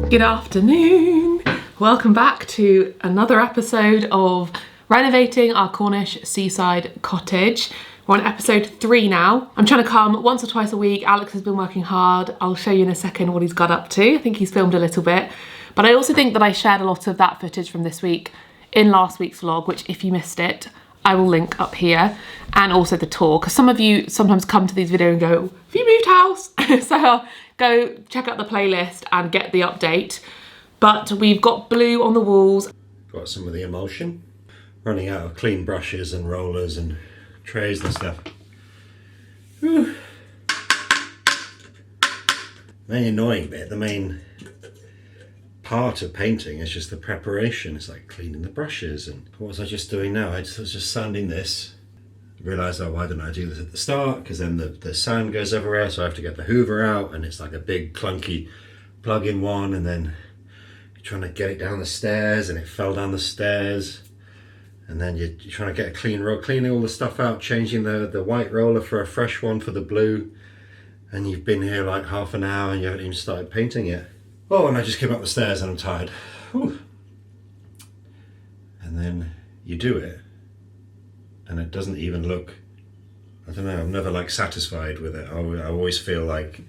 Good afternoon. Welcome back to another episode of renovating our Cornish Seaside Cottage. We're on episode 3 now. I'm trying to come once or twice a week. Alex has been working hard. I'll show you in a second what he's got up to. I think he's filmed a little bit. But I also think that I shared a lot of that footage from this week in last week's vlog, which if you missed it, I will link up here, and also the tour, because some of you sometimes come to these videos and go, have you moved house? So I'll go check out the playlist and get the update. But we've got blue on the walls. Got some of the emulsion. Running out of clean brushes and rollers and trays and stuff. Whew. Main annoying bit, the main part of painting is just the preparation. It's like cleaning the brushes. And what was I just doing now? I was just sanding this. Realised, oh, why didn't I do this at the start? Because then the sand goes everywhere, so I have to get the hoover out, and it's like a big clunky plug-in one, and then you're trying to get it down the stairs, and it fell down the stairs. And then you're trying to get a clean roll, cleaning all the stuff out, changing the white roller for a fresh one for the blue. And you've been here like half an hour and you haven't even started painting yet. Oh, and I just came up the stairs and I'm tired. Whew. And then you do it and it doesn't even look, I don't know, I'm never like satisfied with it. I always feel like,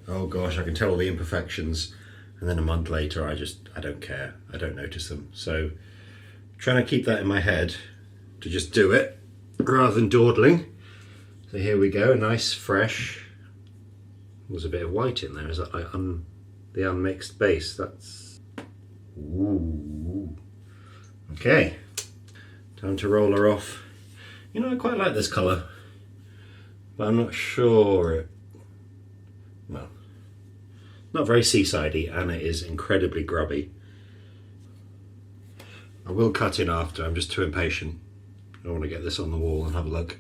oh gosh, I can tell all the imperfections. And then a month later, I don't care. I don't notice them. So trying to keep that in my head to just do it rather than dawdling. So here we go, a nice fresh, there's a bit of white in there. Is that like the unmixed base? That's, ooh. Okay, time to roll her off. You know, I quite like this colour, but I'm not sure well, not very seasidey, and it is incredibly grubby. I will cut in after, I'm just too impatient. I want to get this on the wall and have a look.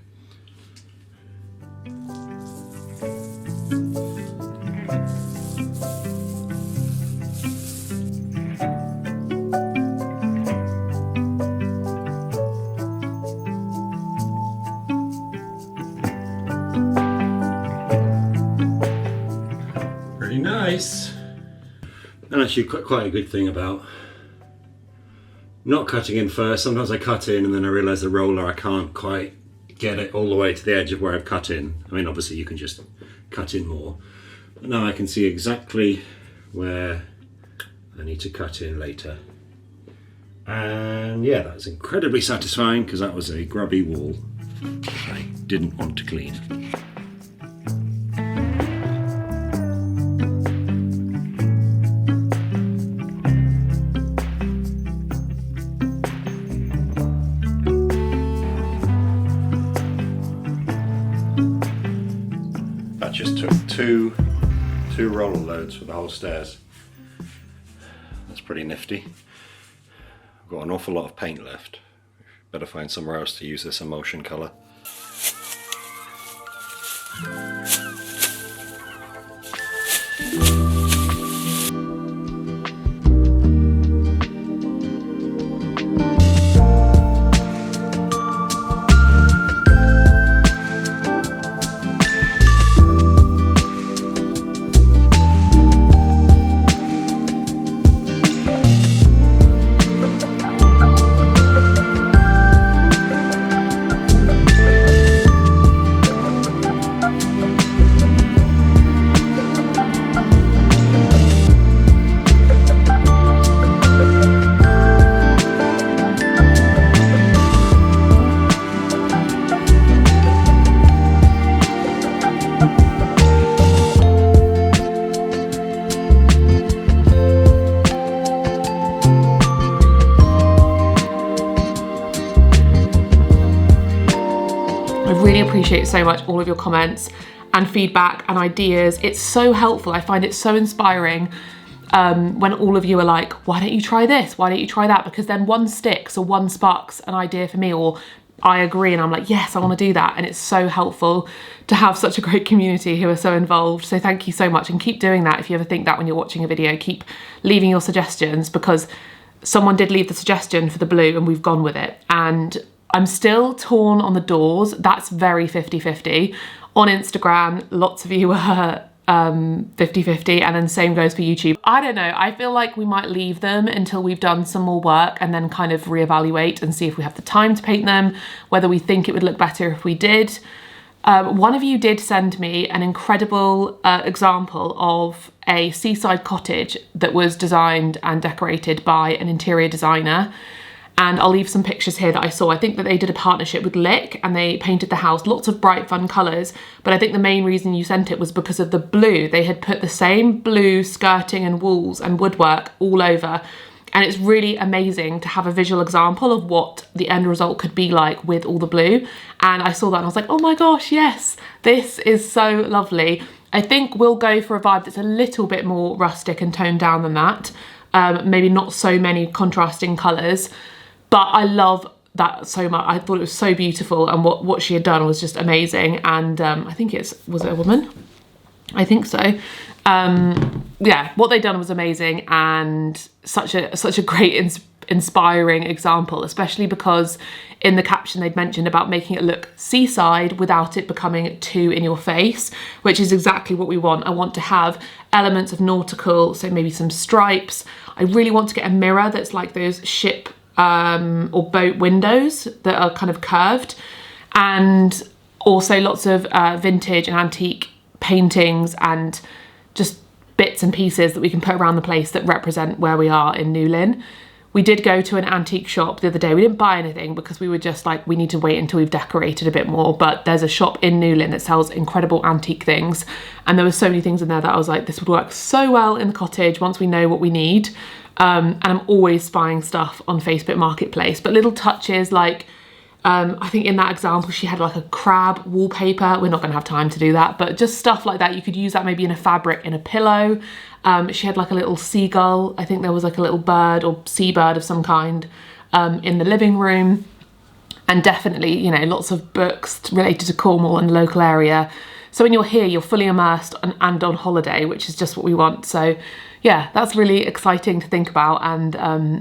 Pretty nice. And actually quite a good thing about not cutting in first. Sometimes I cut in and then I realise the roller, I can't quite get it all the way to the edge of where I've cut in. I mean, obviously you can just cut in more. But now I can see exactly where I need to cut in later. And yeah, that's incredibly satisfying because that was a grubby wall I didn't want to clean. Just took two roller loads for the whole stairs. That's pretty nifty. I've got an awful lot of paint left. Better find somewhere else to use this emulsion colour. Appreciate so much all of your comments and feedback and ideas. It's so helpful. I find it so inspiring when all of you are like, why don't you try this? Why don't you try that? Because then one sticks or one sparks an idea for me, or I agree and I'm like, yes, I want to do that. And it's so helpful to have such a great community who are so involved. So thank you so much, and keep doing that. If you ever think that when you're watching a video, keep leaving your suggestions, because someone did leave the suggestion for the blue and we've gone with it. And I'm still torn on the doors. That's very 50-50. On Instagram, lots of you were 50-50, and then same goes for YouTube. I don't know, I feel like we might leave them until we've done some more work and then kind of reevaluate and see if we have the time to paint them, whether we think it would look better if we did. One of you did send me an incredible example of a seaside cottage that was designed and decorated by an interior designer. And I'll leave some pictures here that I saw. I think that they did a partnership with Lick and they painted the house, lots of bright, fun colours. But I think the main reason you sent it was because of the blue. They had put the same blue skirting and walls and woodwork all over. And it's really amazing to have a visual example of what the end result could be like with all the blue. And I saw that and I was like, oh my gosh, yes, this is so lovely. I think we'll go for a vibe that's a little bit more rustic and toned down than that. Maybe not so many contrasting colours. But I love that so much. I thought it was so beautiful, and what she had done was just amazing. And I think was it a woman? I think so. Yeah, what they'd done was amazing, and such a great inspiring example, especially because in the caption they'd mentioned about making it look seaside without it becoming too in your face, which is exactly what we want. I want to have elements of nautical, so maybe some stripes. I really want to get a mirror that's like those ship or boat windows that are kind of curved, and also lots of vintage and antique paintings and just bits and pieces that we can put around the place that represent where we are in Newlyn. We did go to an antique shop the other day. We didn't buy anything because we were just like, we need to wait until we've decorated a bit more, but there's a shop in Newlyn that sells incredible antique things, and there were so many things in there that I was like, this would work so well in the cottage once we know what we need. And I'm always spying stuff on Facebook Marketplace, but little touches like, I think in that example, she had like a crab wallpaper. We're not gonna have time to do that, but just stuff like that. You could use that maybe in a fabric, in a pillow. She had like a little seagull. I think there was like a little bird or seabird of some kind in the living room. And definitely, you know, lots of books related to Cornwall and the local area. So when you're here, you're fully immersed and on holiday, which is just what we want. So yeah, that's really exciting to think about and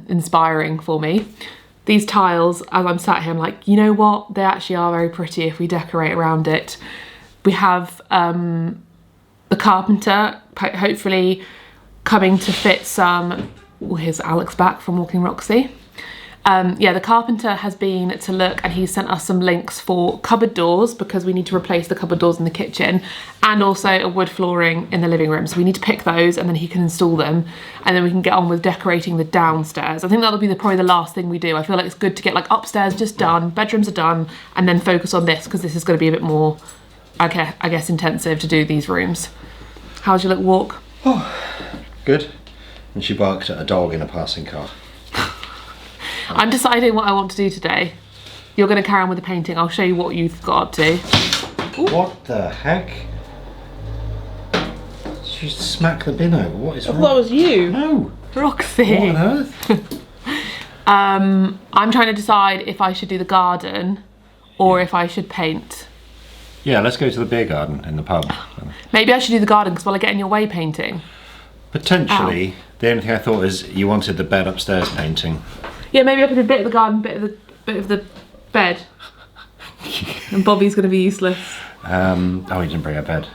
inspiring for me. These tiles, as I'm sat here, I'm like, you know what? They actually are very pretty if we decorate around it. We have the carpenter hopefully coming to fit some, oh, here's Alex back from Walking Roxy. Yeah, the carpenter has been to look, and he's sent us some links for cupboard doors because we need to replace the cupboard doors in the kitchen, and also a wood flooring in the living room. So we need to pick those and then he can install them, and then we can get on with decorating the downstairs. I think that'll be probably the last thing we do. I feel like it's good to get like upstairs just done, bedrooms are done, and then focus on this because this is going to be a bit more, I guess, intensive to do these rooms. How's your little walk? Oh, good. And she barked at a dog in a passing car. I'm deciding what I want to do today. You're going to carry on with the painting. I'll show you what you've got up to. Ooh. What the heck? She smacked the bin over. What is wrong? That was you. No. Roxy. What on earth? I'm trying to decide if I should do the garden or if I should paint. Yeah, let's go to the beer garden in the pub. Maybe I should do the garden because will I get in your way painting? Potentially. Ow. The only thing I thought is you wanted the bed upstairs painting. Yeah, maybe I could do a bit of the garden, bit of the bed. And Bobby's going to be useless. Oh, he didn't bring a bed.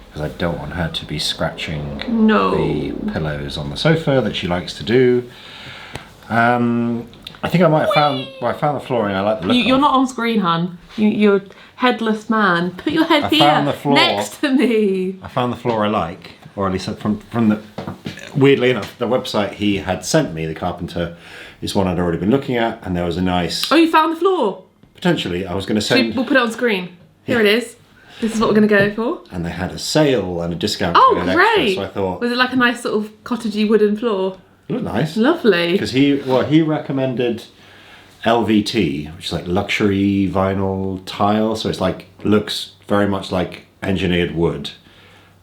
Because I don't want her to be scratching the pillows on the sofa that she likes to do. I think I might have I found the flooring I like the look of. You're not on screen, hun. You're a headless man. Put your head here, next to me. I found the floor I like, or at least from the... Weirdly enough, the website he had sent me, the carpenter, is one I'd already been looking at, and there was a nice... Oh, you found the floor? Potentially. I was going to send... We'll put it on screen. Here it is. This is what we're going to go for. And they had a sale and a discount. Oh, great. Extra, so I thought... Was it like a nice sort of cottagey wooden floor? It looked nice. Lovely. Because he recommended LVT, which is like luxury vinyl tile. So it's like, looks very much like engineered wood.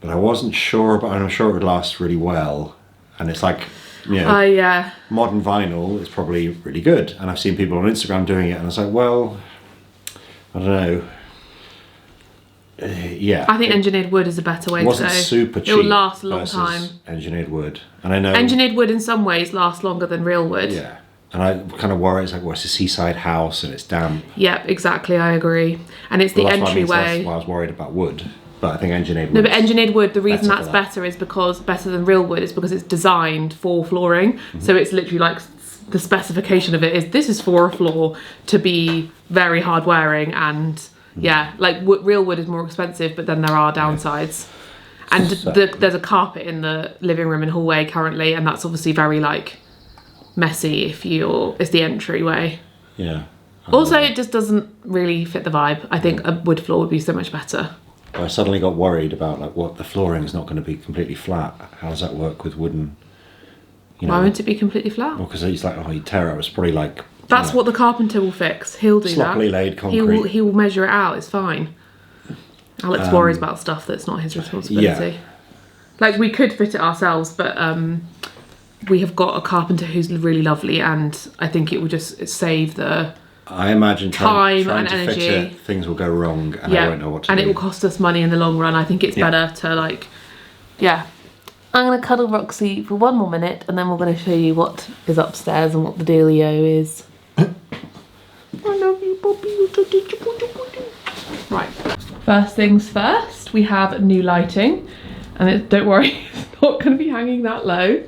But I wasn't sure, but I'm sure it would last really well. And it's like, you know, yeah. Modern vinyl is probably really good. And I've seen people on Instagram doing it, and I was like, well, I don't know. Yeah. I think engineered wood is a better way to go. It wasn't super cheap. It will last a long time. Engineered wood. And I know... Engineered wood in some ways lasts longer than real wood. Yeah. And I kind of worry, it's like, well, it's a seaside house and it's damp. Yep, exactly, I agree. And it's the entryway. That's why I was worried about wood. but I think engineered wood. No, but engineered wood, the reason better that's for that. better is because, better than real wood, is because it's designed for flooring. So it's literally like, the specification of it is, this is for a floor to be very hard wearing, and yeah, like real wood is more expensive, but then there are downsides. And there's a carpet in the living room and hallway currently, and that's obviously very like messy if it's the entryway. Yeah. Also, it just doesn't really fit the vibe. I think a wood floor would be so much better. I suddenly got worried about like what the flooring is not going to be completely flat. How does that work with wooden? You know, Why won't it be completely flat? Well, because he's like, oh, you tear it. It's probably like. That's what the carpenter will fix. He'll do sloppily that. laid concrete. He will measure it out. It's fine. Alex worries about stuff that's not his responsibility. Yeah. Like, we could fit it ourselves, but we have got a carpenter who's really lovely, and I think it will just save the I imagine trying and to energy. fit it, things will go wrong, and I won't know what to do. And it will cost us money in the long run. I think it's better to like, yeah. I'm going to cuddle Roxy for one more minute, and then we're going to show you what is upstairs and what the dealio is. I love you, Bobby. Right. First things first, we have new lighting, and don't worry, it's not going to be hanging that low.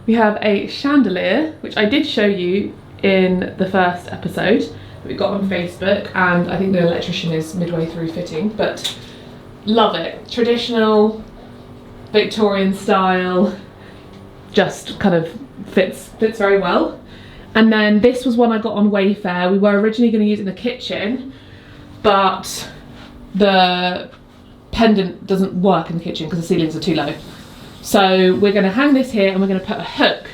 We have a chandelier, which I did show you in the first episode that we got on Facebook, and I think the electrician is midway through fitting, but love it. Traditional Victorian style, just kind of fits very well. And then this was one I got on Wayfair. We were originally going to use it in the kitchen, but the pendant doesn't work in the kitchen because the ceilings are too low. So we're going to hang this here, and we're going to put a hook,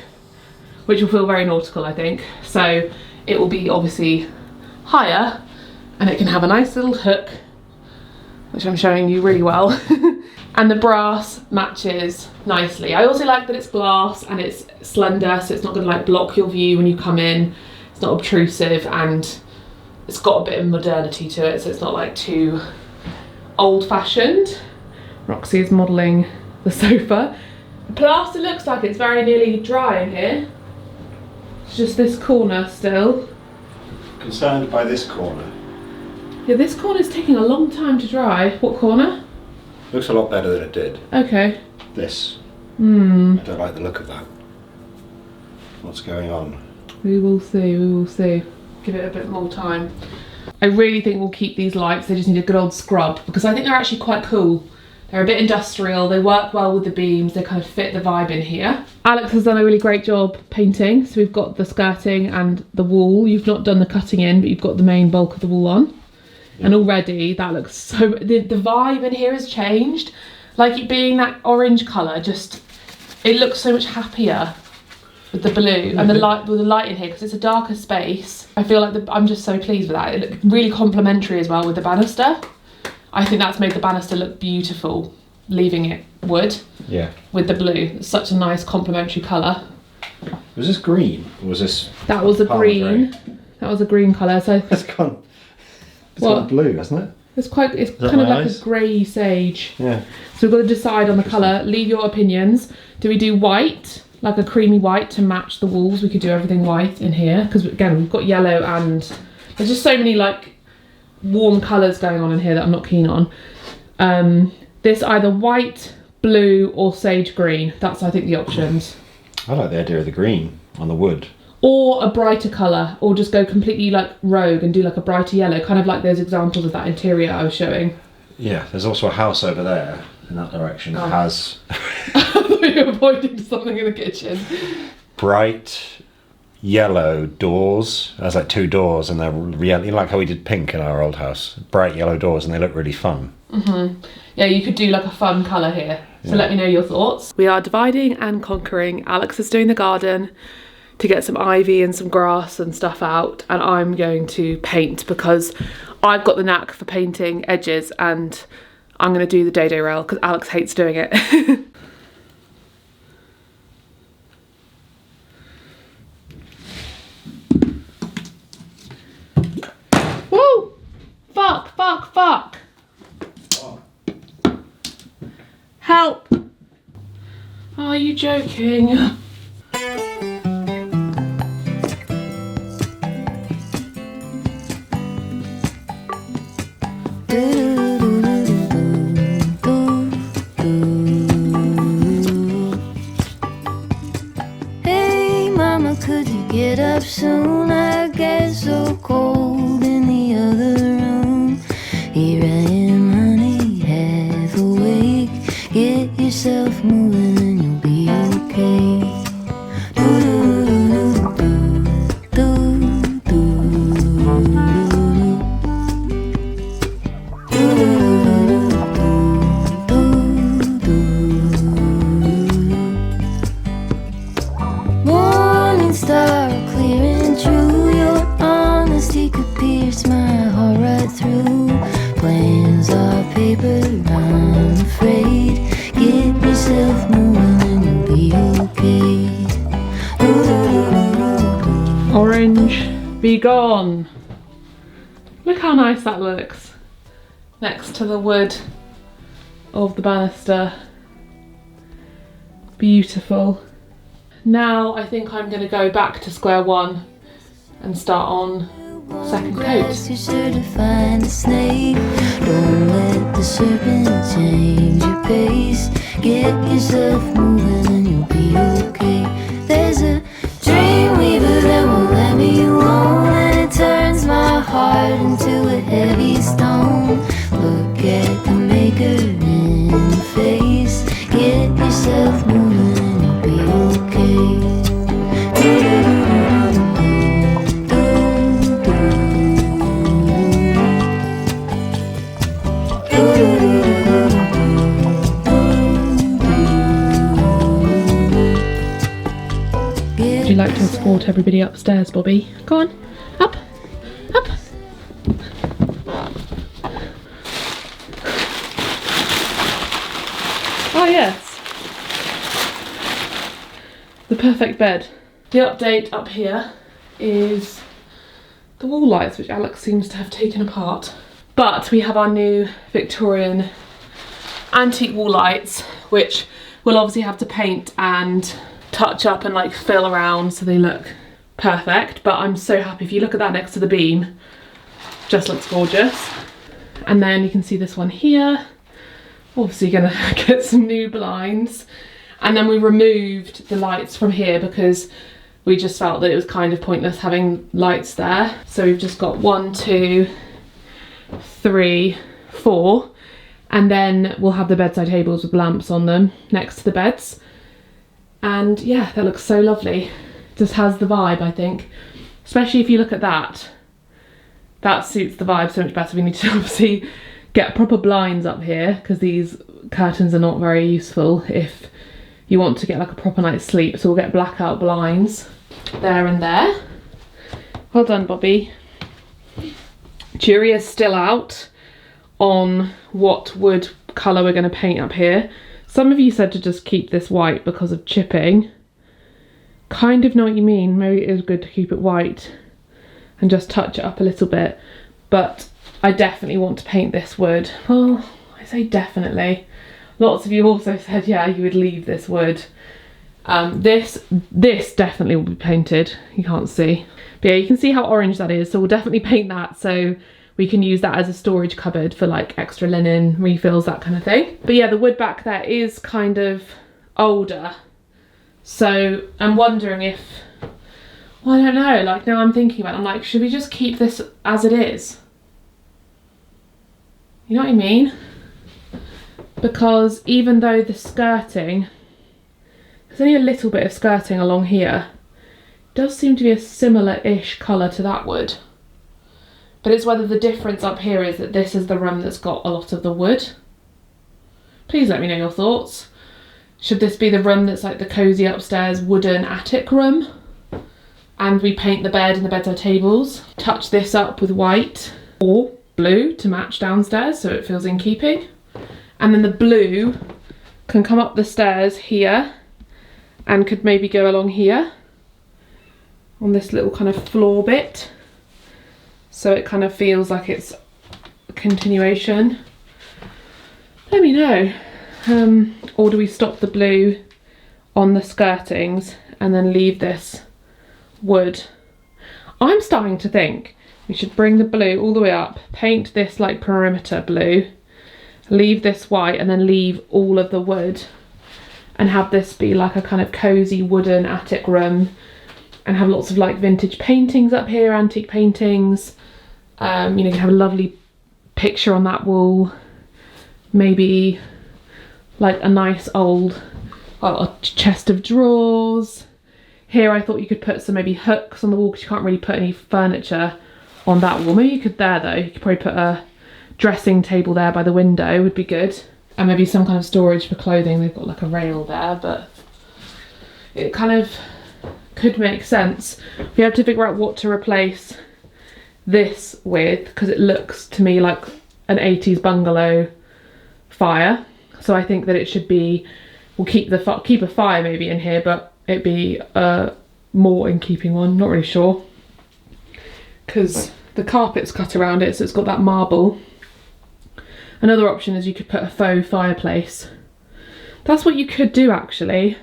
which will feel very nautical, I think. So it will be obviously higher, and it can have a nice little hook, which I'm showing you really well. And the brass matches nicely. I also like that it's glass and it's slender, so it's not going to like block your view when you come in. It's not obtrusive, and it's got a bit of modernity to it, so it's not like too old-fashioned. Roxy is modelling the sofa. The plaster looks like it's very nearly dry in here. It's just this corner still. Concerned by this corner. Yeah, this corner's taking a long time to dry. What corner? Looks a lot better than it did. Okay. This. I don't like the look of that. What's going on? We will see, we will see. Give it a bit more time. I really think we'll keep these lights. They just need a good old scrub, because I think they're actually quite cool. They're a bit industrial, they work well with the beams, they kind of fit the vibe in here. Alex has done a really great job painting. So we've got the skirting and the wall. You've not done the cutting in, but you've got the main bulk of the wall on. And already that looks so, the vibe in here has changed. Like it being that orange colour, just, it looks so much happier with the blue and the light, with the light in here, because it's a darker space. I feel like I'm just so pleased with that. It looked really complementary as well with the banister. I think that's made the banister look beautiful, leaving it wood with the blue. It's such a nice complementary colour. Was this green? Or was this? That was a green. That was a green colour. So It's gone. It's gone blue, hasn't it? it's kind of like a grey sage. Yeah. So we've got to decide on the colour. Leave your opinions. Do we do white, like a creamy white to match the walls? We could do everything white in here, because again we've got yellow, and there's just so many like warm colours going on in here that I'm not keen on. This either white, blue or sage green. That's, I think, the options. I like the idea of the green on the wood. Or a brighter colour, or just go completely like rogue and do like a brighter yellow, kind of like those examples of that interior I was showing. Yeah, there's also a house over there in that direction that has I thought you were pointing to something in the kitchen. bright yellow doors. There's like two doors, and they're really like how we did pink in our old house. Bright yellow doors, and they look really fun. Yeah, you could do like a fun colour here. So let me know your thoughts. We are dividing and conquering. Alex is doing the garden to get some ivy and some grass and stuff out, and I'm going to paint, because I've got the knack for painting edges, and I'm going to do the dado rail because Alex hates doing it. Woo! Fuck, fuck, fuck. Help. Are you joking? Get up soon, I get so cold in the other room. Here I am, honey, half awake. Get yourself moving and you'll be okay. Morning star, clear and true. Your honesty could pierce my heart right through. Plans are paper, I'm afraid. Get yourself moving and you'll be okay. Orange, be gone. Look how nice that looks next to the wood of the banister. Beautiful. Now I think I'm going to go back to square one and start on second coat. You're sure to find a snake. Don't let the serpent change your pace. Get yourself moving and you'll be okay. There's a dream weaver that won't let me alone, and it turns my heart into a heavy stone. Look at the maker in the face. Get yourself moving and you'll be okay. Would you like to escort everybody upstairs, Bobby? Go on, up, up. Oh yes, the perfect bed. The update up here is the wall lights, which Alex seems to have taken apart. But we have our new Victorian antique wall lights, which we'll obviously have to paint and touch up and like fill around so they look perfect. But I'm so happy. If you look at that next to the beam, just looks gorgeous. And then you can see this one here. Obviously gonna get some new blinds. And then we removed the lights from here because we just felt that it was kind of pointless having lights there. So we've just got 1, 2, 3, 4. And then we'll have the bedside tables with lamps on them next to the beds. And yeah, that looks so lovely. Just has the vibe, I think. Especially if you look at that. That suits the vibe so much better. We need to obviously get proper blinds up here because these curtains are not very useful if you want to get like a proper night's sleep. So we'll get blackout blinds there and there. Well done, Bobby. Jury is still out on what wood colour we're going to paint up here. Some of you said to just keep this white because of chipping. Kind of know what you mean. Maybe it is good to keep it white and just touch it up a little bit. But I definitely want to paint this wood. Well, I say definitely. Lots of you also said, yeah, you would leave this wood. This definitely will be painted. You can't see. But yeah, you can see how orange that is. So we'll definitely paint that so we can use that as a storage cupboard for like extra linen, refills, that kind of thing. But yeah, the wood back there is kind of older. So I'm wondering if, well, I don't know, like now I'm thinking about it, I'm like, should we just keep this as it is? You know what I mean? Because even though the skirting, there's only a little bit of skirting along here, it does seem to be a similar-ish colour to that wood. But it's whether the difference up here is that this is the room that's got a lot of the wood. Please let me know your thoughts. Should this be the room that's like the cosy upstairs wooden attic room? And we paint the bed and the bedside tables. Touch this up with white or blue to match downstairs so it feels in keeping. And then the blue can come up the stairs here and could maybe go along here on this little kind of floor bit. So it kind of feels like it's a continuation. Let me know. Or do we stop the blue on the skirtings and then leave this wood? I'm starting to think we should bring the blue all the way up, paint this like perimeter blue, leave this white and then leave all of the wood and have this be like a kind of cozy wooden attic room and have lots of like vintage paintings up here, antique paintings. You know, you can have a lovely picture on that wall. Maybe like a nice old a chest of drawers. Here I thought you could put some maybe hooks on the wall because you can't really put any furniture on that wall. Maybe you could there though. You could probably put a dressing table there by the window, would be good. And maybe some kind of storage for clothing. They've got like a rail there, but it kind of could make sense. We have to figure out what to replace this with, because it looks to me like an 80s bungalow fire. So I think that it should be, we'll keep a fire maybe in here, but it'd be a more in keeping one, not really sure. Because the carpet's cut around it, so it's got that marble. Another option is you could put a faux fireplace. That's what you could do actually.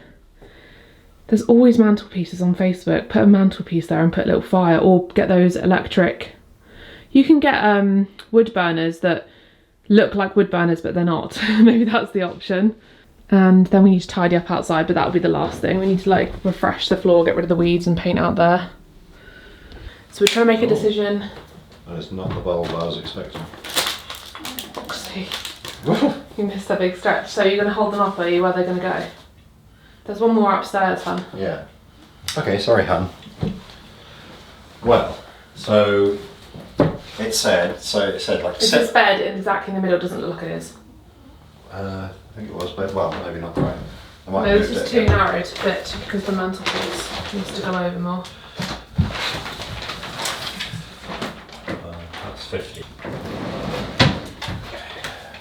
There's always mantelpieces on Facebook. Put a mantelpiece there and put a little fire, or get those electric. You can get wood burners that look like wood burners but they're not. Maybe that's the option. And then we need to tidy up outside, but that would be the last thing. We need to like refresh the floor, get rid of the weeds and paint out there. So we're trying to make a decision. That is not the bulb I was expecting. Foxy. You missed a big stretch. So you're going to hold them up, are you? Where they're going to go? There's one more upstairs, hun. Yeah. Okay, sorry, hun. Well, so it said like... Is this bed exactly in the middle? Doesn't look like it is. I think it was, but well, maybe not quite. I might No, have this moved is it too again. narrow to fit because the mantelpiece needs to go over more. That's 50.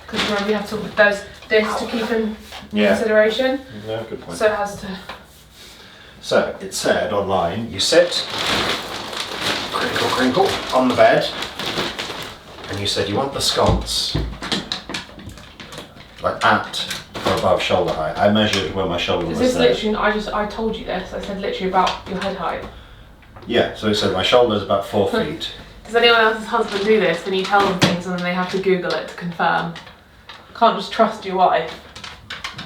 Because remember you have to, there's this to keep in consideration. No, good point. So it has to... So, it said online, you sit, crinkle, on the bed, and you said you want the sconce, like at or above shoulder height. I measured where my shoulder Is was this there. literally, I told you this, I said literally about your head height. Yeah, so it said my shoulder's about 4 feet. Does anyone else's husband do this when you tell them things and then they have to Google it to confirm? Can't just trust your wife.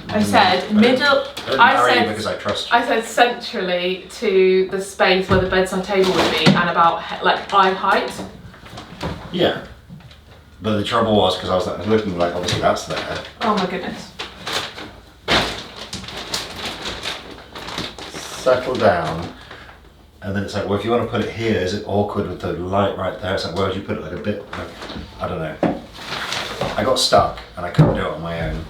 I said middle. I didn't marry you because I trust you. I said centrally to the space where the bedside table would be, and about like eye height. Yeah. But the trouble was, because I was looking like, obviously that's there. Oh my goodness. Settle down. And then it's like, well, if you want to put it here, is it awkward with the light right there? It's like, where would you put it? Like a bit, like, I don't know. I got stuck and I couldn't do it on my own.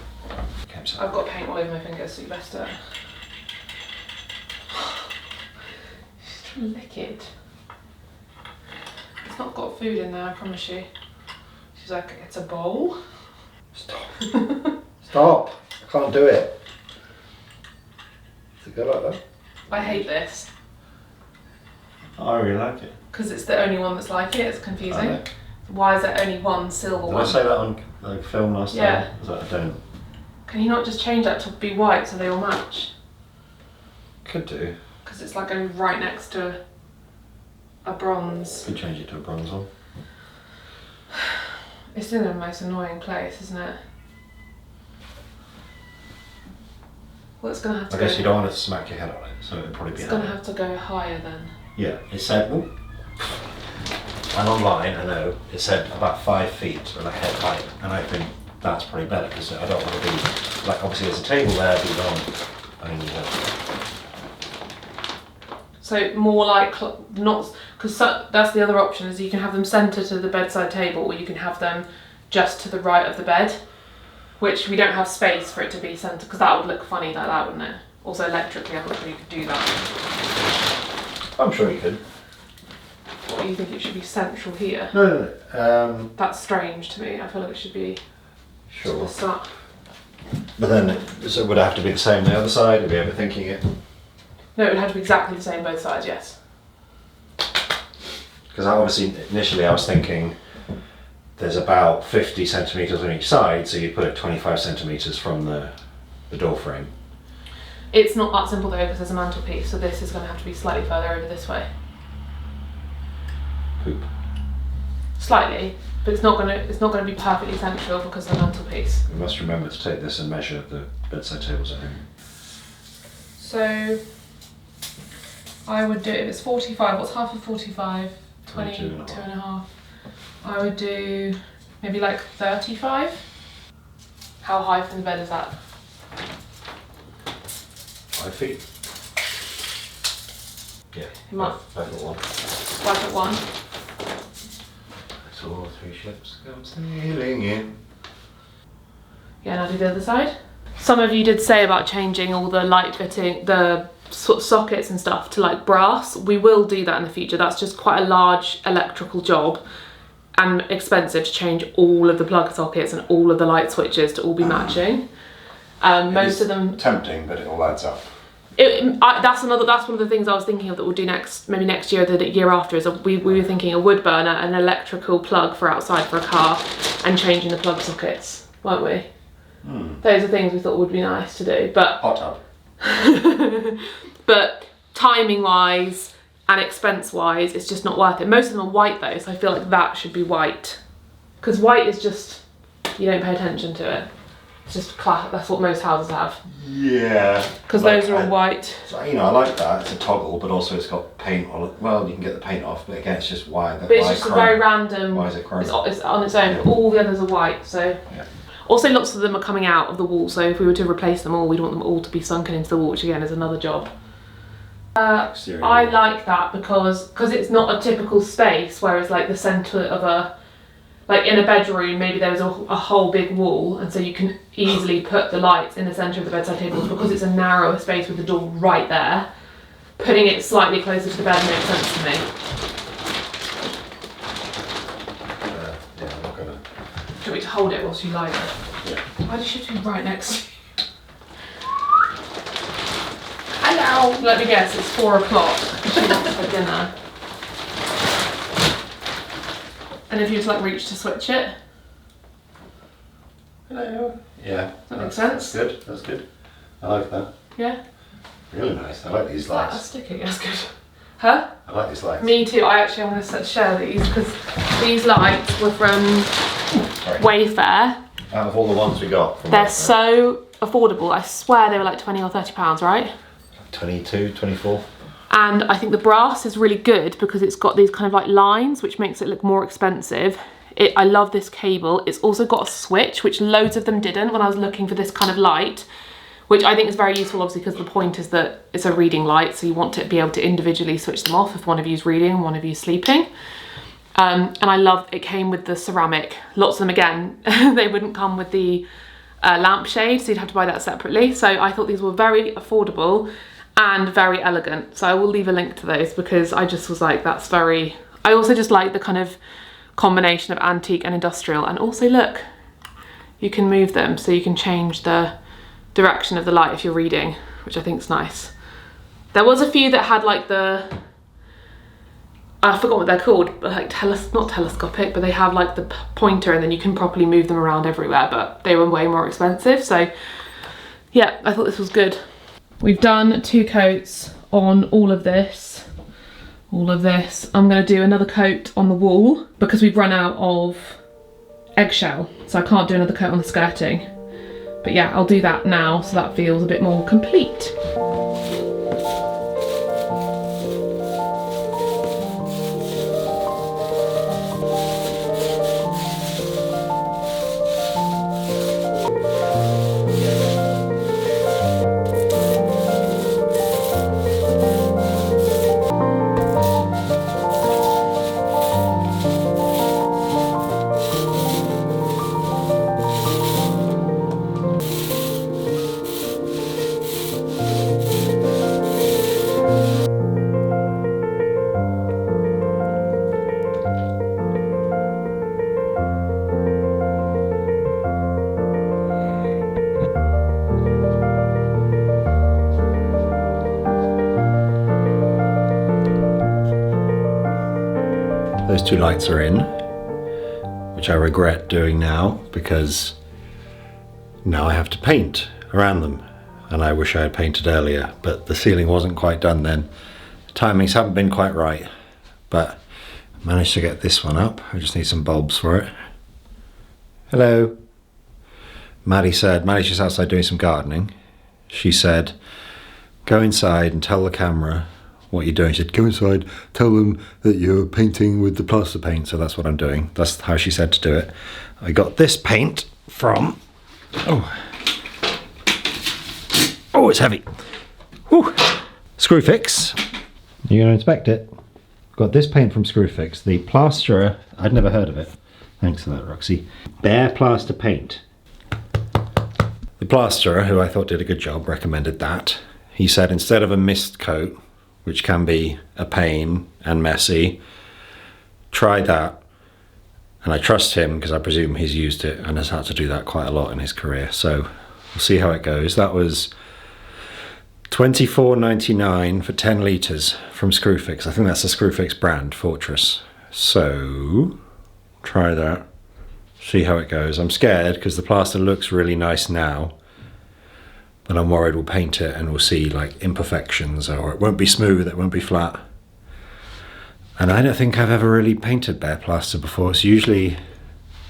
I've got paint all over my fingers, so you best She's trying to lick it. It's not got food in there, I promise you. She's like, it's a bowl. Stop. Stop. I can't do it. Does it go like that? I hate this. Oh, I really like it. Because it's the only one that's like it, it's I confusing. know. Why is there only one silver Did one? I say that on like, film last time? Yeah. Was that I don't? Can you not just change that to be white so they all match? Could do. Because it's like going right next to a bronze. Could change it to a bronze one. It's in the most annoying place, isn't it? Well, it's going to have to I go... guess you don't want to smack your head on it, so it'd probably be It's going to higher. have to go higher then. Yeah, it said, ooh. And online, I know, it said about 5 feet or like head height, and I think that's probably better because I don't want to be, like obviously there's a table there, but you don't, I mean, So more like, not, because that's the other option, is you can have them centre to the bedside table, or you can have them just to the right of the bed, which we don't have space for it to be centre, because that would look funny like that, wouldn't it? Also electrically, I'm not sure you could do that. I'm sure you could. Or you think it should be central here? No. That's strange to me. I feel like it should be Sure. just that. But then, so it would have to be the same on the other side, if you're ever thinking it? No, it would have to be exactly the same both sides, yes. Because obviously, initially I was thinking there's about 50 centimetres on each side, so you put it 25 centimetres from the door frame. It's not that simple though, because there's a mantelpiece, so this is going to have to be slightly further over this way. Poop. Slightly, but it's not going to be perfectly central because of the mantelpiece. We must remember to take this and measure the bedside tables at home. So I would do, if it's 45, what's half of 45? 22 22 and a half. I would do maybe like 35. How high from the bed is that? 5 feet. Yeah. You might. 5'1". 5'1". Saw 3 ships come sailing in. Yeah, and I'll do the other side. Some of you did say about changing all the light fitting, the sort of sockets and stuff to like brass. We will do that in the future. That's just quite a large electrical job and expensive to change all of the plug sockets and all of the light switches to all be matching. Most of them tempting, but it all adds up. That's one of the things I was thinking of that we'll do maybe next year, the year after, is we were thinking a wood burner, an electrical plug for outside for a car, and changing the plug sockets, weren't we? Those are things we thought would be nice to do, but Hot tub. but timing wise and expense wise, it's just not worth it. Most of them are white though, so I feel like that should be white, because white is just, you don't pay attention to it. It's just that's what most houses have. Yeah. Because those are all white. So, you know, I like that. It's a toggle, but also it's got paint on it. Well, you can get the paint off, but again, it's just why. But it's just a very random. Why is it chrome? It's on its own. All the others are white, so. Yeah. Also, lots of them are coming out of the wall, so if we were to replace them all, we'd want them all to be sunken into the wall, which again is another job. I like that because it's not a typical space, whereas like the centre of like in a bedroom, maybe there's a whole big wall, and so you can easily put the lights in the centre of the bedside tables. Because it's a narrower space with the door right there, putting it slightly closer to the bed makes sense to me. Yeah, I'm not gonna. Do you want me to hold it whilst you light it? Yeah. Why does she have to be right next to you? Hello! Let me guess, it's 4 o'clock. She wants her dinner. And if you just like reach to switch it. Hello. Yeah. That makes sense. That's good. That's good. I like that. Yeah? Really nice. I like these That's lights. sticky, that's good. Huh? I like these lights. Me too. I'm going to share these because these lights were from Wayfair. Out of all the ones we got from They're Wayfair. so affordable. I swear they were like 20 or 30 pounds, right? 22, 24. And I think the brass is really good because it's got these kind of like lines, which makes it look more expensive. I love this cable. It's also got a switch, which loads of them didn't when I was looking for this kind of light, which I think is very useful, obviously, because the point is that it's a reading light, so you want to be able to individually switch them off if one of you's reading and one of you's sleeping. And I love it came with the ceramic. Lots of them, again, they wouldn't come with the lampshade, so you'd have to buy that separately. So I thought these were very affordable and very elegant. So I will leave a link to those because I just was like, that's very... I also just like the kind of combination of antique and industrial. And also, look, you can move them so you can change the direction of the light if you're reading, which I think is nice. There was a few that had like the... I forgot what they're called, but like not telescopic, but they have like the pointer and then you can properly move them around everywhere, but they were way more expensive. So yeah, I thought this was good. We've done 2 coats on all of this. I'm gonna do another coat on the wall because we've run out of eggshell, so I can't do another coat on the skirting. But yeah, I'll do that now so that feels a bit more complete. Those 2 lights are in, which I regret doing now because now I have to paint around them, and I wish I had painted earlier, but the ceiling wasn't quite done then. The timings haven't been quite right, but I managed to get this one up. I just need some bulbs for it. Hello. Maddie's just outside doing some gardening. She said, go inside and tell the camera what are you doing? She said, go inside, tell them that you're painting with the plaster paint. So that's what I'm doing. That's how she said to do it. I got this paint from, oh, it's heavy. Whew. Screwfix. You're going to inspect it. Got this paint from Screwfix. The plasterer, I'd never heard of it. Thanks for that, Roxy. Bare plaster paint. The plasterer, who I thought did a good job, recommended that. He said instead of a mist coat, which can be a pain and messy, try that. And I trust him because I presume he's used it and has had to do that quite a lot in his career. So we'll see how it goes. That was $24.99 for 10 litres from Screwfix. I think that's the Screwfix brand, Fortress. So try that, see how it goes. I'm scared because the plaster looks really nice now, but I'm worried we'll paint it and we'll see like imperfections, or it won't be smooth, it won't be flat. And I don't think I've ever really painted bare plaster before. It's usually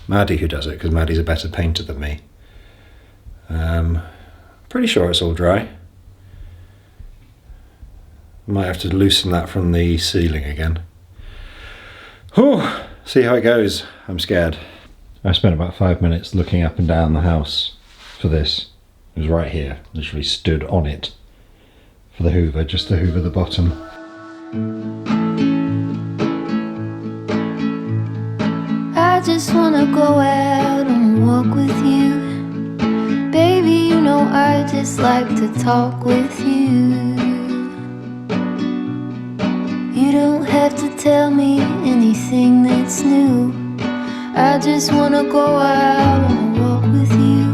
Maddie who does it because Maddie's a better painter than me. Pretty sure it's all dry. Might have to loosen that from the ceiling again. Whew, see how it goes. I'm scared. I spent about 5 minutes looking up and down the house for this. It was right here, literally stood on it for the hoover, just to hoover the bottom. I just wanna go out on a walk with you. Baby, you know I just like to talk with you. You don't have to tell me anything that's new. I just wanna go out on a walk with you.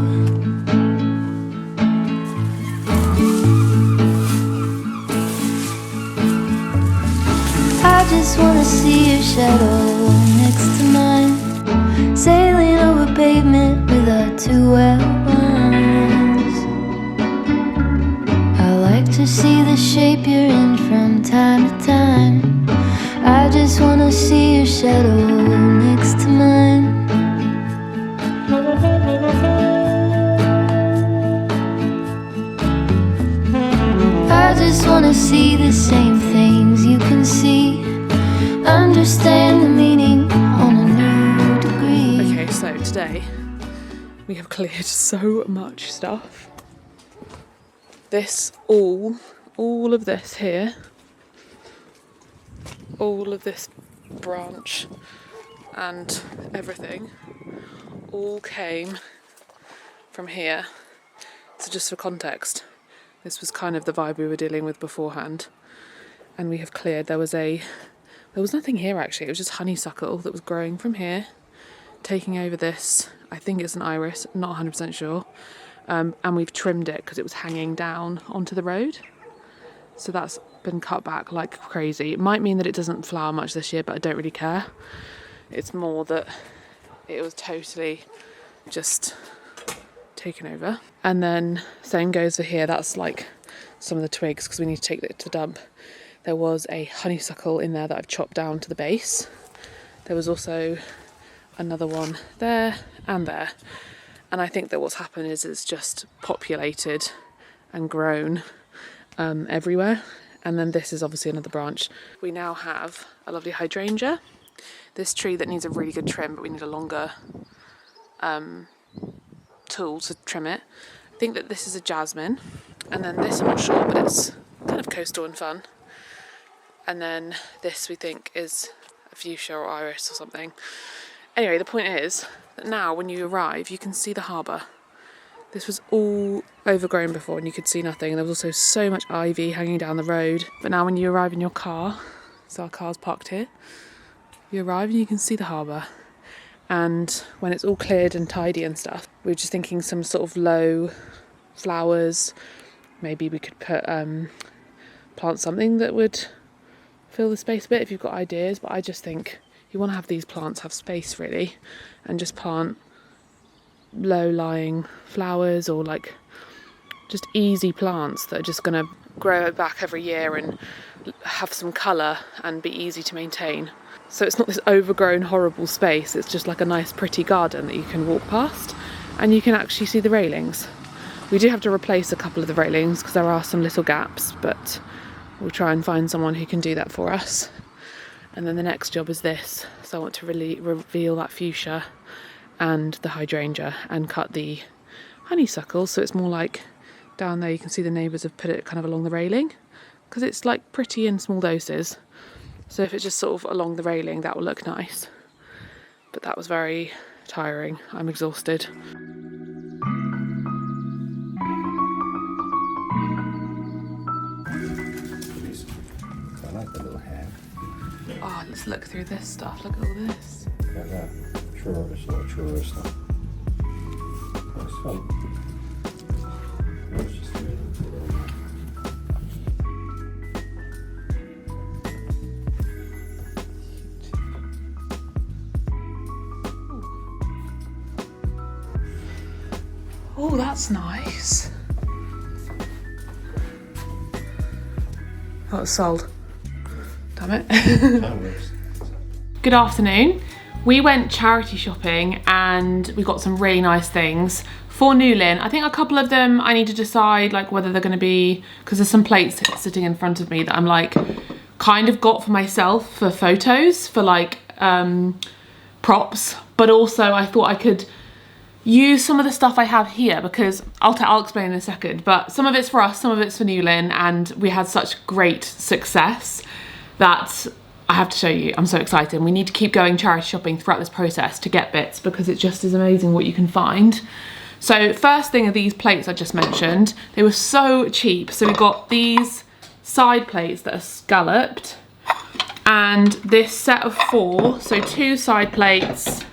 I just wanna see your shadow next to mine, sailing over pavement with our two outlines. I like to see the shape you're in from time to time. I just wanna see your shadow next to mine. I just wanna see the same things you can see, understand the meaning on a new degree. Okay, so today we have cleared so much stuff. This all of this here, all of this branch and everything all came from here. So just for context, this was kind of the vibe we were dealing with beforehand, and we have cleared. There was nothing here actually, it was just honeysuckle that was growing from here, taking over this, I think it's an iris, not 100% sure, and we've trimmed it because it was hanging down onto the road. So that's been cut back like crazy. It might mean that it doesn't flower much this year, but I don't really care. It's more that it was totally just taken over. And then same goes for here. That's like some of the twigs because we need to take it to dump. There was a honeysuckle in there that I've chopped down to the base. There was also another one there and there. And I think that what's happened is it's just populated and grown everywhere. And then this is obviously another branch. We now have a lovely hydrangea. This tree that needs a really good trim, but we need a longer tool to trim it. I think that this is a jasmine. And then this, I'm not sure, but it's kind of coastal and fun. And then this we think is a fuchsia or iris or something. Anyway, the point is that now when you arrive, you can see the harbour. This was all overgrown before and you could see nothing. There was also so much ivy hanging down the road. But now when you arrive in your car, so our car's parked here, you arrive and you can see the harbour. And when it's all cleared and tidy and stuff, we were just thinking some sort of low flowers. Maybe we could put plant something that would fill the space a bit if you've got ideas. But I just think you want to have these plants have space really, and just plant low-lying flowers or like just easy plants that are just going to grow back every year and have some colour and be easy to maintain. So it's not this overgrown horrible space, it's just like a nice pretty garden that you can walk past and you can actually see the railings. We do have to replace a couple of the railings because there are some little gaps, but we'll try and find someone who can do that for us. And then the next job is this. So I want to really reveal that fuchsia and the hydrangea and cut the honeysuckle so it's more like down there. You can see the neighbours have put it kind of along the railing because it's like pretty in small doses. So if it's just sort of along the railing, that will look nice. But that was very tiring. I'm exhausted. I like the little hair. Oh, let's look through this stuff. Look at all this. Look at that. Truro stuff. That's fun. Let's just do it. Oh, that's nice. Oh, it's sold. Damn it. Good afternoon. We went charity shopping and we got some really nice things for Newlyn. I think a couple of them I need to decide like whether they're going to be, because there's some plates sitting in front of me that I'm like kind of got for myself for photos, for like props, but also I thought I could use some of the stuff I have here because I'll explain in a second, but some of it's for us, some of it's for Newlyn, and we had such great success that I have to show you. I'm so excited. We need to keep going charity shopping throughout this process to get bits because it just is amazing what you can find. So first thing are these plates I just mentioned. They were so cheap. So we got these side plates that are scalloped and this set of 4, so 2 side plates,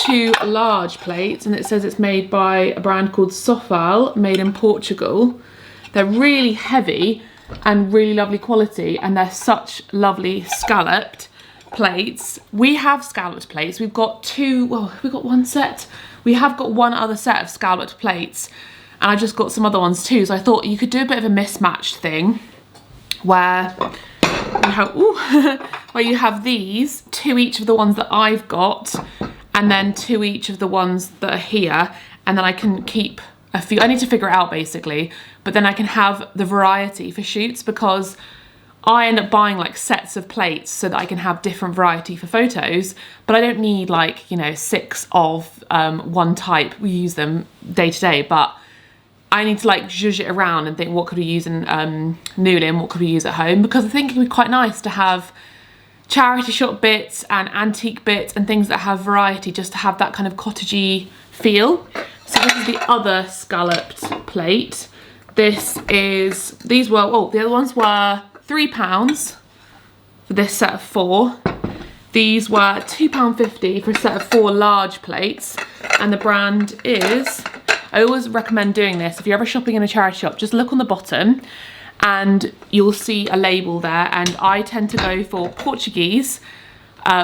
2 large plates, and it says it's made by a brand called Sofal, made in Portugal. They're really heavy and really lovely quality, and they're such lovely scalloped plates. We have scalloped plates. We've got 2, well, we've got 1 set. We have got 1 other set of scalloped plates, and I just got some other ones too. So I thought you could do a bit of a mismatched thing where you have, where you have these, 2 each of the ones that I've got, and then 2 each of the ones that are here, and then I can keep a few. I need to figure it out basically, but then I can have the variety for shoots because I end up buying like sets of plates so that I can have different variety for photos, but I don't need like, you know, 6 of one type. We use them day to day, but I need to like zhuzh it around and think what could we use in Newlyn, what could we use at home, because I think it would be quite nice to have charity shop bits and antique bits and things that have variety, just to have that kind of cottagey feel. So this is the other scalloped plate. This is, these were, oh, the other ones were £3 for this set of 4. These were £2.50 for a set of 4 large plates. And the brand is, I always recommend doing this, if you're ever shopping in a charity shop, just look on the bottom and you'll see a label there, and I tend to go for Portuguese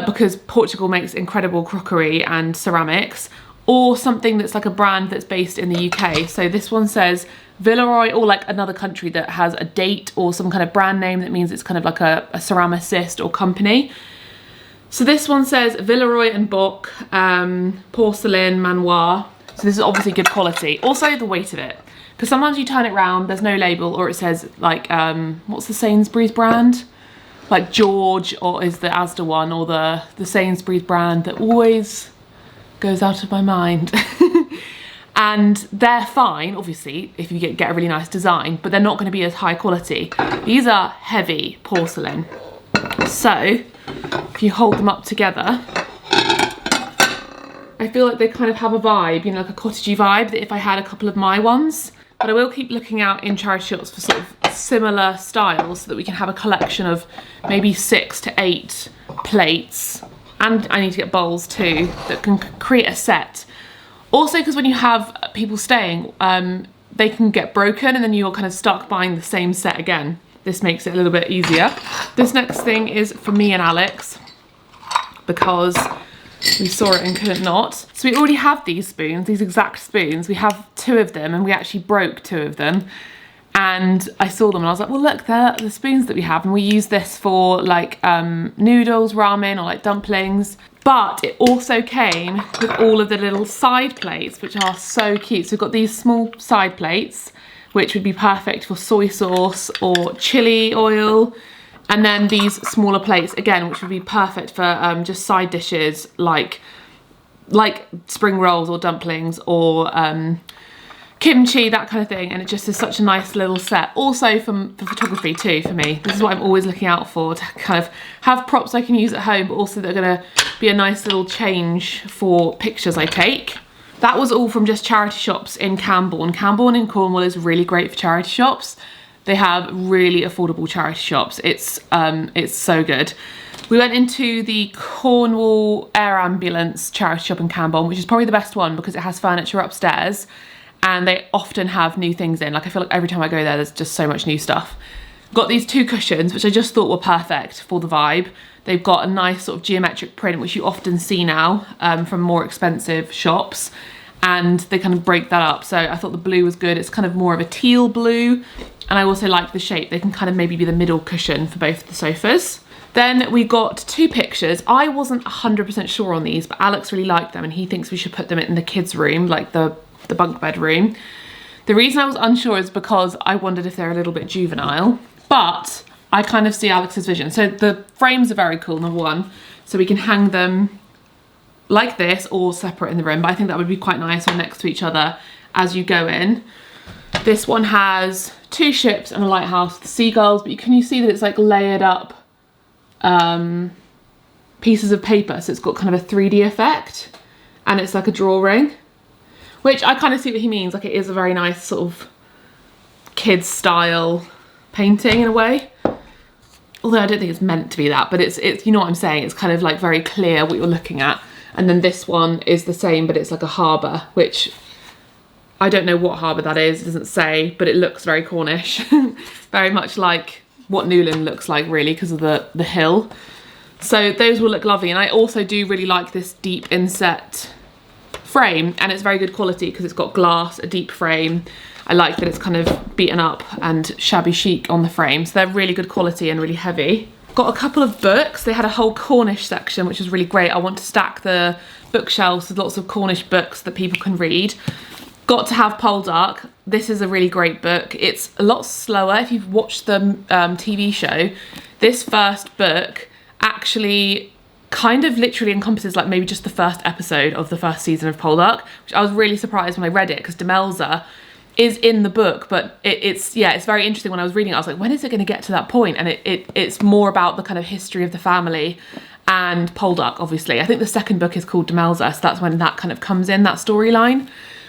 because Portugal makes incredible crockery and ceramics, or something that's like a brand that's based in the UK. So this one says Villeroy, or like another country that has a date or some kind of brand name that means it's kind of like a ceramicist or company. So this one says Villeroy and Bock, porcelain manoir. So this is obviously good quality. Also the weight of it, because sometimes you turn it round, there's no label, or it says like, what's the Sainsbury's brand? Like George, or is the Asda one, or the Sainsbury's brand that always goes out of my mind. And they're fine, obviously, if you get a really nice design, but they're not going to be as high quality. These are heavy porcelain. So if you hold them up together, I feel like they kind of have a vibe, you know, like a cottagey vibe, that if I had a couple of my ones. But I will keep looking out in charity shops for sort of similar styles so that we can have a collection of maybe 6 to 8 plates. And I need to get bowls too that can create a set. Also, because when you have people staying, they can get broken and then you're kind of stuck buying the same set again. This makes it a little bit easier. This next thing is for me and Alex because we saw it and couldn't not. So we already have these spoons, these exact spoons. We have 2 of them, and we actually broke 2 of them. And I saw them and I was like, well, look, they're the spoons that we have. And we use this for like noodles, ramen, or like dumplings. But it also came with all of the little side plates, which are so cute. So we've got these small side plates which would be perfect for soy sauce or chili oil. And then these smaller plates, again, which would be perfect for just side dishes like spring rolls or dumplings or kimchi, that kind of thing. And it just is such a nice little set. Also for photography too, for me. This is what I'm always looking out for, to kind of have props I can use at home, but also they're gonna be a nice little change for pictures I take. That was all from just charity shops in Cambourne. Cambourne in Cornwall is really great for charity shops. They have really affordable charity shops. It's so good. We went into the Cornwall Air Ambulance charity shop in Cambourne, which is probably the best one because it has furniture upstairs and they often have new things in. Like, I feel like every time I go there, there's just so much new stuff. Got these 2 cushions, which I just thought were perfect for the vibe. They've got a nice sort of geometric print, which you often see now from more expensive shops. And they kind of break that up. So I thought the blue was good. It's kind of more of a teal blue. And I also like the shape. They can kind of maybe be the middle cushion for both the sofas. Then we got 2 pictures. I wasn't 100% sure on these, but Alex really liked them and he thinks we should put them in the kids' room, like the bunk bed room. The reason I was unsure is because I wondered if they're a little bit juvenile, but I kind of see Alex's vision. So the frames are very cool, number one. So we can hang them like this or separate in the room, but I think that would be quite nice or next to each other as you go in. This one has 2 ships and a lighthouse with seagulls, but can you see that it's like layered up pieces of paper, so it's got kind of a 3D effect and it's like a drawing, which I kind of see what he means. Like, it is a very nice sort of kids style painting in a way, although I don't think it's meant to be that, but it's you know what I'm saying, it's kind of like very clear what you're looking at. And then this one is the same, but it's like a harbour, which I don't know what harbour that is, it doesn't say, but it looks very Cornish. Very much like what Newlyn looks like, really, because of the hill. So those will look lovely. And I also do really like this deep inset frame, and it's very good quality because it's got glass, a deep frame. I like that it's kind of beaten up and shabby chic on the frame. So they're really good quality and really heavy. Got a couple of books. They had a whole Cornish section, which was really great. I want to stack the bookshelves with lots of Cornish books that people can read. Got to have Poldark. This is a really great book. It's a lot slower. If you've watched the TV show, this first book actually kind of literally encompasses like maybe just the first episode of the first season of Poldark, which I was really surprised when I read it because Demelza is in the book, but it's very interesting. When I was reading it, I was like, when is it going to get to that point? And it's more about the kind of history of the family and Poldark, obviously. I think the second book is called Demelza, so that's when that kind of comes in, that storyline.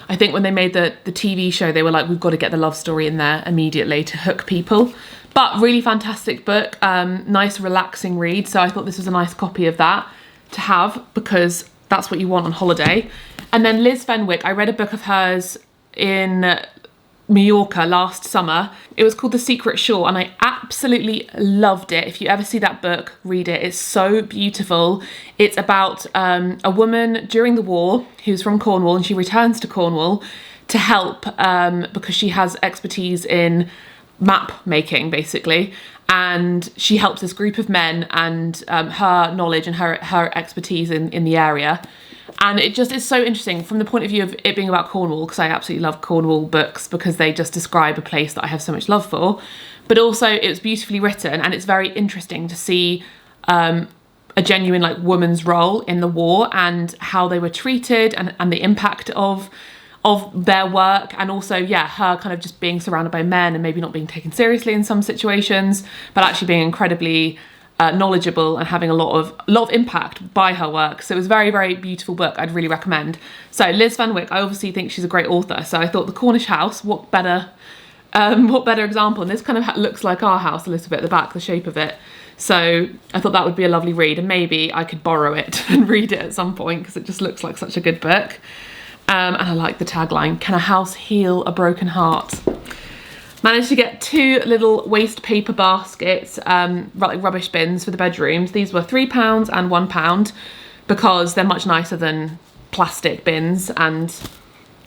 I think when they made the TV show, they were like, we've got to get the love story in there immediately to hook people. But really fantastic book, nice relaxing read. So I thought this was a nice copy of that to have because that's what you want on holiday. And then Liz Fenwick, I read a book of hers in Mallorca last summer. It was called The Secret Shore and I absolutely loved it. If you ever see that book, read it. It's so beautiful. It's about a woman during the war who's from Cornwall and she returns to Cornwall to help because she has expertise in map making, basically. And she helps this group of men and her knowledge and her expertise in the area. And it just is so interesting from the point of view of it being about Cornwall, because I absolutely love Cornwall books because they just describe a place that I have so much love for. But also it was beautifully written and it's very interesting to see a genuine like woman's role in the war and how they were treated and the impact of their work, and also, yeah, her kind of just being surrounded by men and maybe not being taken seriously in some situations, but actually being incredibly knowledgeable and having a lot of impact by her work. So it was a very, very beautiful book. I'd really recommend. So Liz Fenwick, I obviously think she's a great author. So I thought The Cornish House, what better example? And this kind of looks like our house a little bit at the back, the shape of it. So I thought that would be a lovely read, and maybe I could borrow it and read it at some point because it just looks like such a good book. And I like the tagline, can a house heal a broken heart? Managed to get 2 little waste paper baskets, like rubbish bins for the bedrooms. These were £3 and £1 because they're much nicer than plastic bins and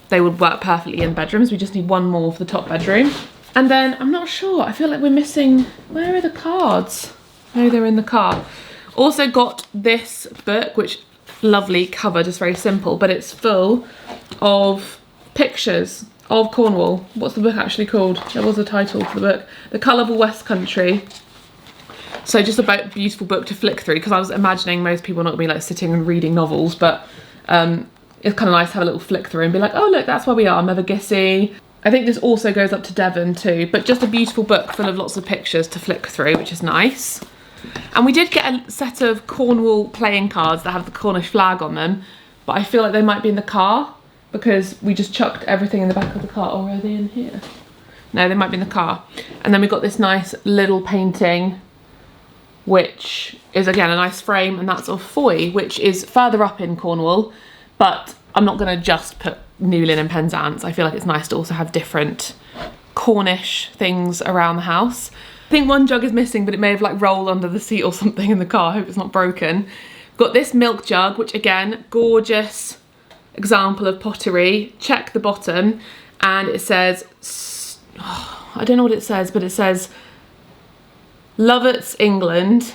they would work perfectly in bedrooms. We just need one more for the top bedroom. And then I'm not sure, I feel like we're missing, where are the cards? No, they're in the car. Also got this book, which lovely cover, just very simple, but it's full of pictures of Cornwall. What's the book actually called? There was a title for the book. The Colourful West Country. So just a beautiful book to flick through, because I was imagining most people not going to be like sitting and reading novels, but it's kind of nice to have a little flick through and be like, oh look, that's where we are, Mothergissey. I think this also goes up to Devon too, but just a beautiful book full of lots of pictures to flick through, which is nice. And we did get a set of Cornwall playing cards that have the Cornish flag on them, but I feel like they might be in the car because we just chucked everything in the back of the car. Or are they in here? No, they might be in the car. And then we got this nice little painting, which is again a nice frame, and that's of Foy, which is further up in Cornwall, but I'm not going to just put Newlyn and Penzance. I feel like it's nice to also have different Cornish things around the house. I think one jug is missing, but it may have like rolled under the seat or something in the car. I hope it's not broken. Got this milk jug, which again, gorgeous example of pottery. Check the bottom, and it says, I don't know what it says, but it says Lovett's, England,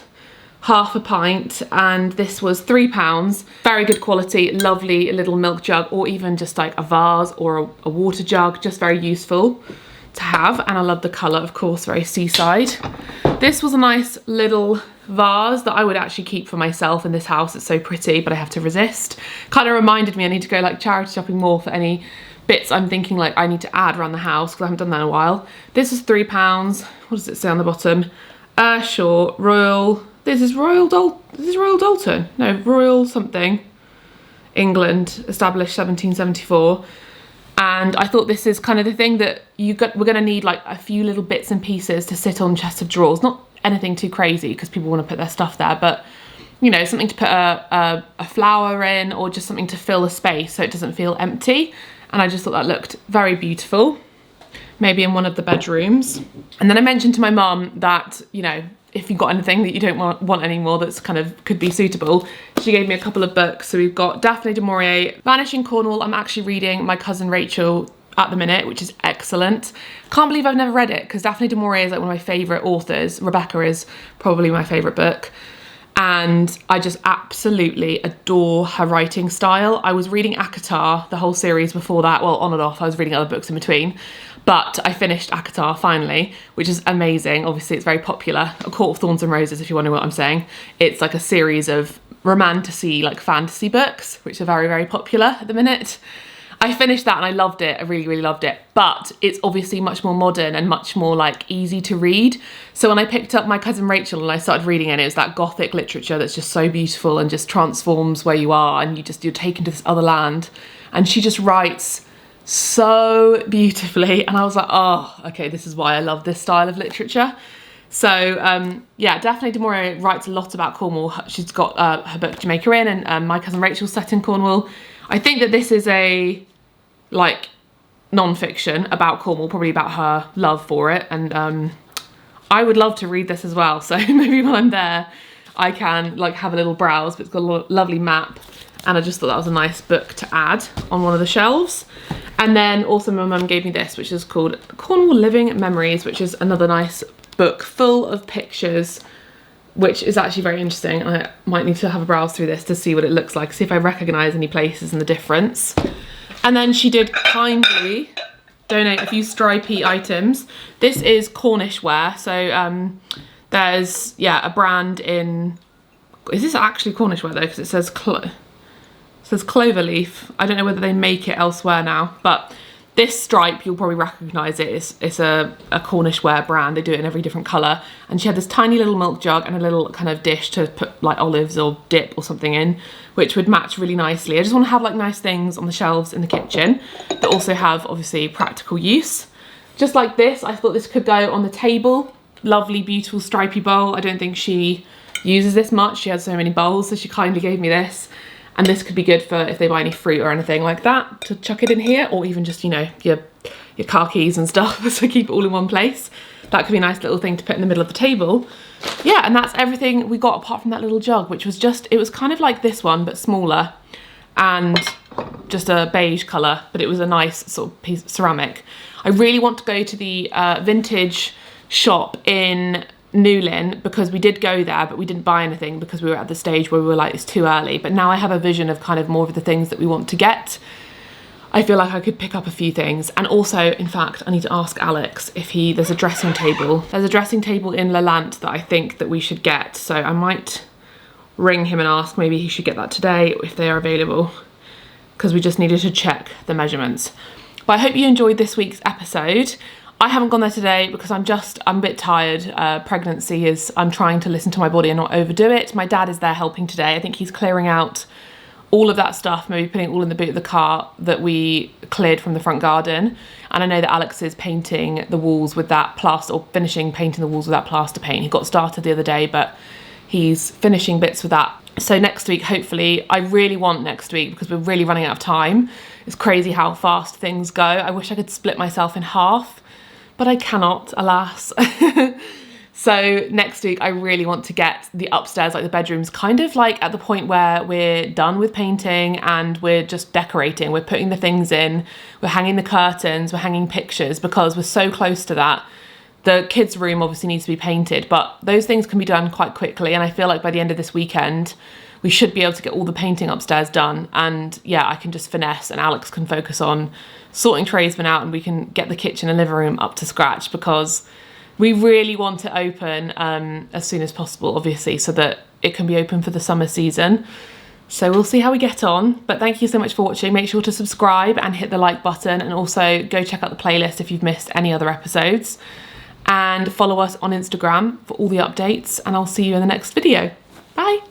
half a pint, and this was £3. Very good quality, lovely little milk jug, or even just like a vase or a water jug, just very useful to have. And I love the colour, of course, very seaside. This was a nice little vase that I would actually keep for myself in this house. It's so pretty, but I have to resist. Kind of reminded me I need to go like charity shopping more for any bits I'm thinking like I need to add around the house, because I haven't done that in a while. This is £3. What does it say on the bottom? Sure, Royal. This is Royal Dalton. No, Royal something. England, established 1774. And I thought this is kind of the thing that we're going to need like a few little bits and pieces to sit on chest of drawers. Not anything too crazy because people want to put their stuff there, but you know, something to put a flower in, or just something to fill the space so it doesn't feel empty. And I just thought that looked very beautiful. Maybe in one of the bedrooms. And then I mentioned to my mum that, you know, if you've got anything that you don't want anymore that's kind of could be suitable, she gave me a couple of books. So we've got Daphne du Maurier, Vanishing Cornwall. I'm actually reading My Cousin Rachel at the minute, which is excellent. Can't believe I've never read it, because Daphne du Maurier is like one of my favourite authors. Rebecca is probably my favourite book. And I just absolutely adore her writing style. I was reading ACOTAR, the whole series before that. Well, on and off, I was reading other books in between. But I finished ACOTAR finally, which is amazing. Obviously, it's very popular. A Court of Thorns and Roses, if you wonder what I'm saying. It's like a series of romantasy, like fantasy books, which are very, very popular at the minute. I finished that and I loved it. I really, really loved it. But it's obviously much more modern and much more like easy to read. So when I picked up My Cousin Rachel and I started reading it, it was that gothic literature that's just so beautiful and just transforms where you are, and you're taken to this other land. And she just writes so beautifully, and I was like, oh, okay, this is why I love this style of literature. So yeah, Daphne du Maurier writes a lot about Cornwall. She's got her book Jamaica Inn, and My Cousin Rachel's set in Cornwall. I think that this is a like non-fiction about Cornwall, probably about her love for it, and I would love to read this as well. So maybe when I'm there I can like have a little browse, but it's got a lovely map, and I just thought that was a nice book to add on one of the shelves. And then also my mum gave me this, which is called Cornwall Living Memories, which is another nice book full of pictures, which is actually very interesting. I might need to have a browse through this to see what it looks like, see if I recognise any places and the difference. And then she did kindly donate a few stripy items. This is Cornish ware, so there's, yeah, a brand in, is this actually Cornish ware though, because it says Cloverleaf. I don't know whether they make it elsewhere now, but this stripe, you'll probably recognise it. It's a Cornish ware brand. They do it in every different colour. And she had this tiny little milk jug and a little kind of dish to put like olives or dip or something in, which would match really nicely. I just want to have like nice things on the shelves in the kitchen that also have obviously practical use. Just like this, I thought this could go on the table. Lovely, beautiful stripy bowl. I don't think she uses this much. She has so many bowls, so she kindly gave me this. And this could be good for if they buy any fruit or anything like that, to chuck it in here, or even just, you know, your car keys and stuff, so keep it all in one place. That could be a nice little thing to put in the middle of the table. Yeah, and that's everything we got apart from that little jug, which was just, it was kind of like this one, but smaller, and just a beige colour, but it was a nice sort of piece of ceramic. I really want to go to the vintage shop in Newlyn, because we did go there but we didn't buy anything because we were at the stage where we were like, it's too early. But now I have a vision of kind of more of the things that we want to get. I feel like I could pick up a few things. And also, in fact, I need to ask Alex if there's a dressing table. There's a dressing table in Lalande that I think that we should get. So I might ring him and ask maybe he should get that today if they are available, because we just needed to check the measurements. But I hope you enjoyed this week's episode. I haven't gone there today because I'm a bit tired. Pregnancy I'm trying to listen to my body and not overdo it. My dad is there helping today. I think he's clearing out all of that stuff, maybe putting it all in the boot of the car that we cleared from the front garden. And I know that Alex is painting the walls with that plaster, or finishing painting the walls with that plaster paint. He got started the other day, but he's finishing bits with that. So next week, hopefully, I really want next week because we're really running out of time. It's crazy how fast things go. I wish I could split myself in half, but I cannot, alas. So next week, I really want to get the upstairs, like the bedrooms, kind of like at the point where we're done with painting and we're just decorating. We're putting the things in, we're hanging the curtains, we're hanging pictures, because we're so close to that. The kids' room obviously needs to be painted, but those things can be done quite quickly. And I feel like by the end of this weekend, we should be able to get all the painting upstairs done. And yeah, I can just finesse and Alex can focus on sorting tradesmen out, and we can get the kitchen and living room up to scratch, because we really want it open as soon as possible, obviously, so that it can be open for the summer season. So we'll see how we get on. But thank you so much for watching. Make sure to subscribe and hit the like button, and also go check out the playlist if you've missed any other episodes. And follow us on Instagram for all the updates, and I'll see you in the next video. Bye.